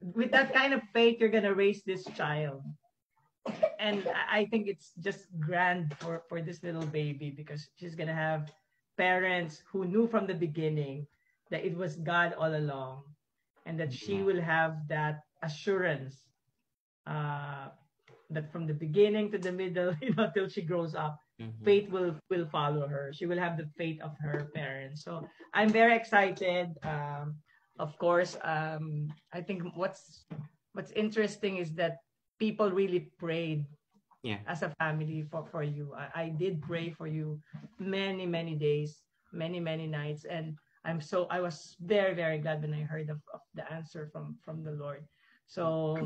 with that kind of faith, you're gonna raise this child. And I think it's just grand for this little baby, because she's gonna have parents who knew from the beginning that it was God all along, and that she will have that assurance, that from the beginning to the middle, till she grows up, faith will follow her. She will have the faith of her parents. So I'm very excited. Of course, I think what's interesting is that people really prayed as a family for you. I did pray for you many days, many nights, and I was very glad when I heard of the answer from the Lord. So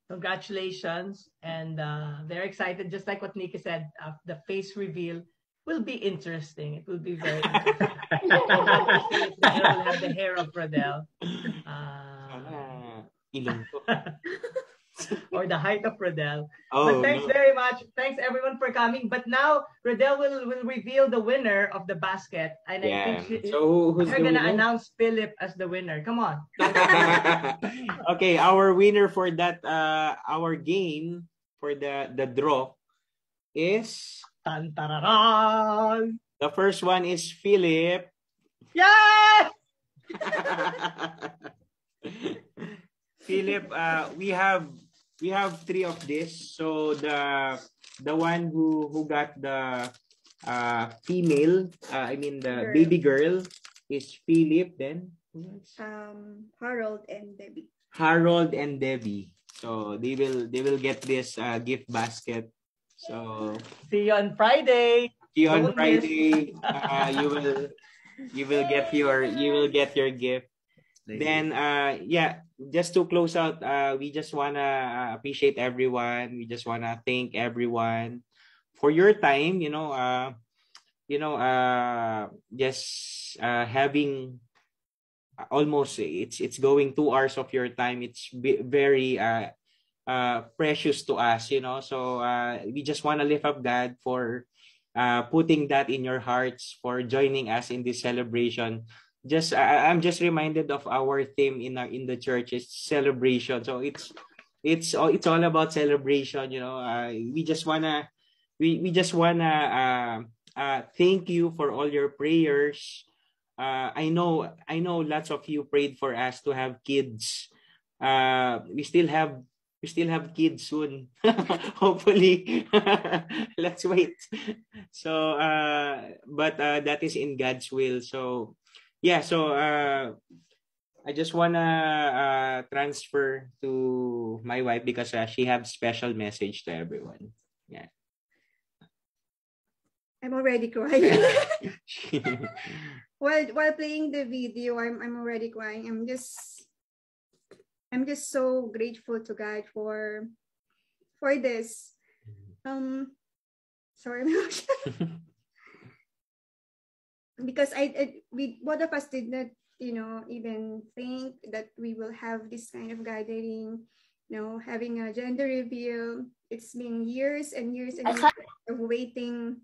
congratulations, and very excited. Just like what Nikki said, the face reveal will be interesting. It will be very interesting. We'll have the hair of Rodel. Or the height of Rodel. But thanks very much. Thanks everyone for coming. But now Rodel will reveal the winner of the basket. And I think who's we're going to announce Philip as the winner. Come on. Okay, our winner for that, our game for the draw is... Tan-tararan! The first one is Philip. Yes! Philip, we have 3 of this. So the one who got the female, the baby girl is Philip. Then Harold and Debbie. Harold and Debbie. So they will get this gift basket. So see you on Friday. See you on Friday. You will get your gift. Then just to close out, we just wanna appreciate everyone. We just wanna thank everyone for your time. Just having almost it's going 2 hours of your time. It's very precious to us. So we just wanna lift up God for putting that in your hearts, for joining us in this celebration. I'm just reminded of our theme in the church is celebration. So it's all about celebration. We just wanna thank you for all your prayers. I know lots of you prayed for us to have kids. We still have kids soon. Hopefully. Let's wait. So but that is in God's will. So I just wanna transfer to my wife because she have special message to everyone. Yeah. I'm already crying. While playing the video, I'm already crying. I'm just so grateful to God for this. Sorry, because we both of us did not, even think that we will have this kind of gathering, having a gender reveal. It's been years and years and years of waiting,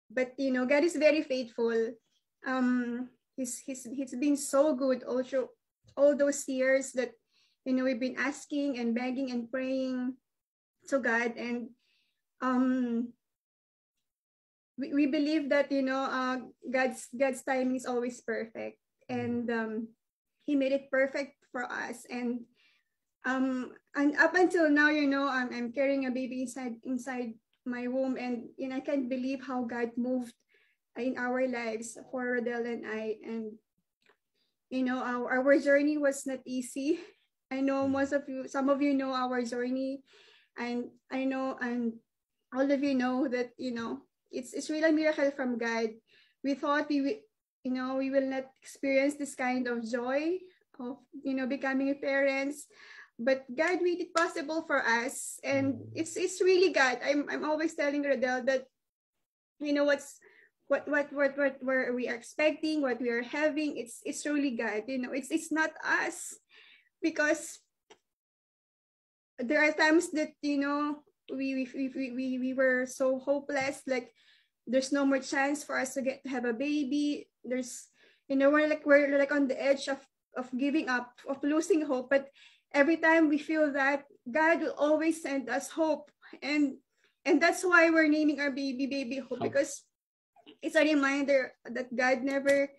but God is very faithful. He's been so good also all those years that we've been asking and begging and praying to God, and we believe that God's timing is always perfect, and He made it perfect for us, and up until now, I'm carrying a baby inside my womb, and I can't believe how God moved in our lives for Rodel and I, and our journey was not easy. I know some of you know our journey, and I know, and all of you know that it's really a miracle from God. We thought we will not experience this kind of joy of becoming parents, but God made it possible for us, and it's really God. I'm always telling Rodel that what we are expecting, what we are having, it's really God. It's not us, because there are times that we were so hopeless, like there's no more chance for us to have a baby. There's we're like on the edge of giving up, of losing hope. But every time we feel that, God will always send us hope. And that's why we're naming our baby Hope, because it's a reminder that God never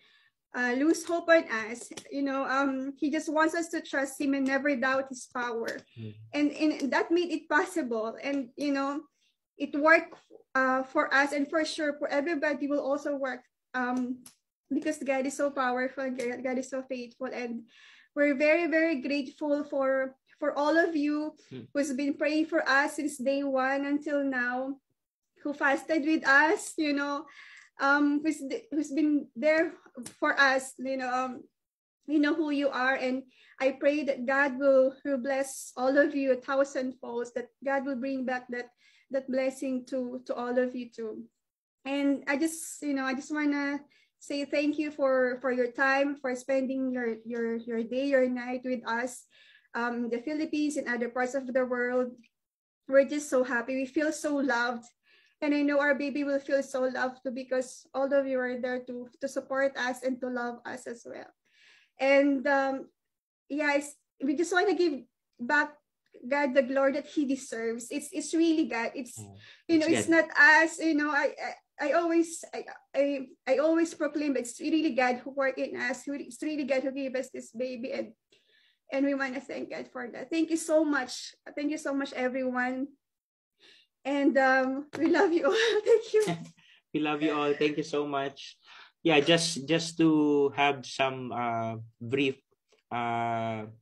lose hope on us. He just wants us to trust him and never doubt his power. And that made it possible. And it worked for us, and for sure for everybody will also work, because God is so powerful, God is so faithful. And we're very, very grateful for all of you who's been praying for us since day one until now, who fasted with us, who's been there for us. You know who you are, and I pray that God will bless all of you 1,000-fold, that God will bring back that blessing to all of you too. And I just want to say thank you for your time, for spending your day, your night with us, in the Philippines and other parts of the world. We're just so happy. We feel so loved. And I know our baby will feel so loved too, because all of you are there to support us and to love us as well. And we just want to give back God the glory that he deserves. It's really God. It's it's not us. I always proclaim that it's really God who worked in us. It's really God who gave us this baby, and we want to thank God for that. Thank you so much. Thank you so much, everyone. And we love you all. Thank you. We love you all. Thank you so much. Yeah, just to have some brief on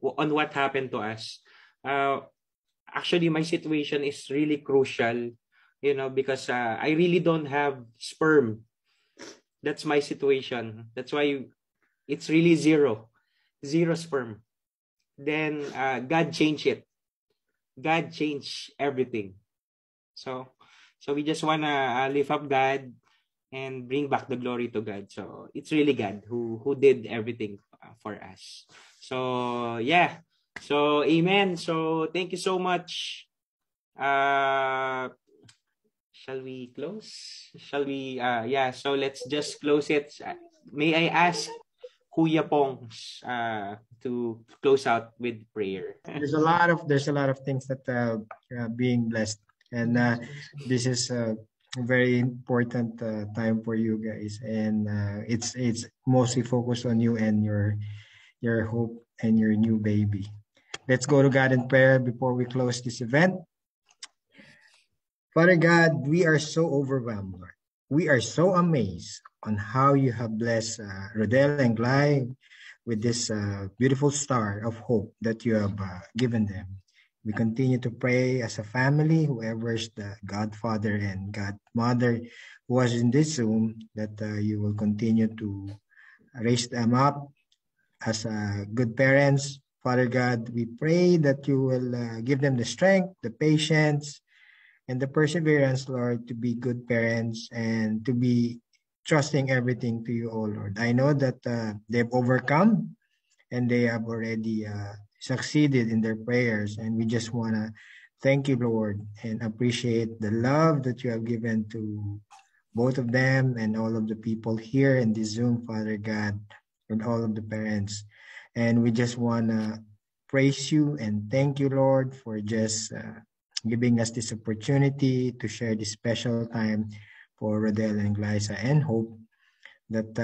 what happened to us. Actually, my situation is really crucial, because I really don't have sperm. That's my situation. That's why it's really zero sperm. Then God changed it. God changed everything. So we just want to lift up God and bring back the glory to God. So it's really God who did everything for us. So yeah. So amen. So thank you so much. Shall we close? Shall we so let's just close it. May I ask Kuya Pongs to close out with prayer? There's a lot of things that being blessed, and this is a very important time for you guys, and it's mostly focused on you and your hope and your new baby. Let's go to God in prayer before we close this event. Father God, we are so overwhelmed, Lord. We are so amazed on how you have blessed Rodel and Glide with this beautiful star of hope that you have given them. We continue to pray as a family, whoever is the godfather and godmother who was in this Zoom, that you will continue to raise them up as good parents. Father God, we pray that you will give them the strength, the patience, and the perseverance, Lord, to be good parents and to be trusting everything to you, oh Lord. I know that they've overcome and they have already succeeded in their prayers. And we just want to thank you, Lord, and appreciate the love that you have given to both of them and all of the people here in this Zoom, Father God, and all of the parents. And we just want to praise you and thank you, Lord, for just giving us this opportunity to share this special time for Rodel and Glyza, and hope that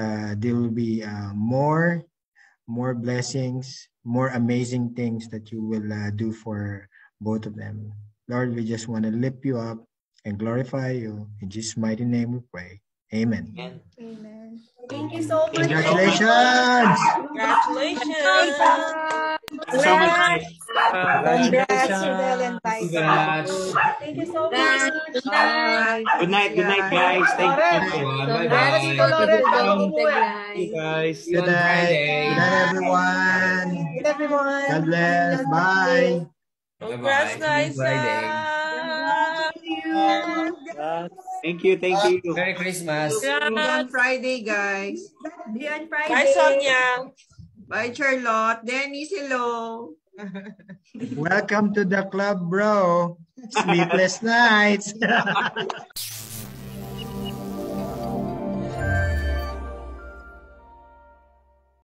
there will be more blessings, more amazing things that you will do for both of them. Lord, we just want to lift you up and glorify you. In Jesus' mighty name we pray. Amen. Amen. Thank you so much. Congratulations! Congratulations! So much. Congrats, Rodel and Glyza. Congrats. Thank you so much. Bye. Good night, guys. Thank you. You guys. See you Good on night. Friday. Good night, everyone. Good everyone. God bless. Bye. Bye-bye. Congrats, See you on Friday. Thank you. Merry Christmas. See you on Friday, guys. See you on Friday. Bye, Sonia. Bye, Charlotte. Dennis, hello. Welcome to the club, bro. Sleepless nights.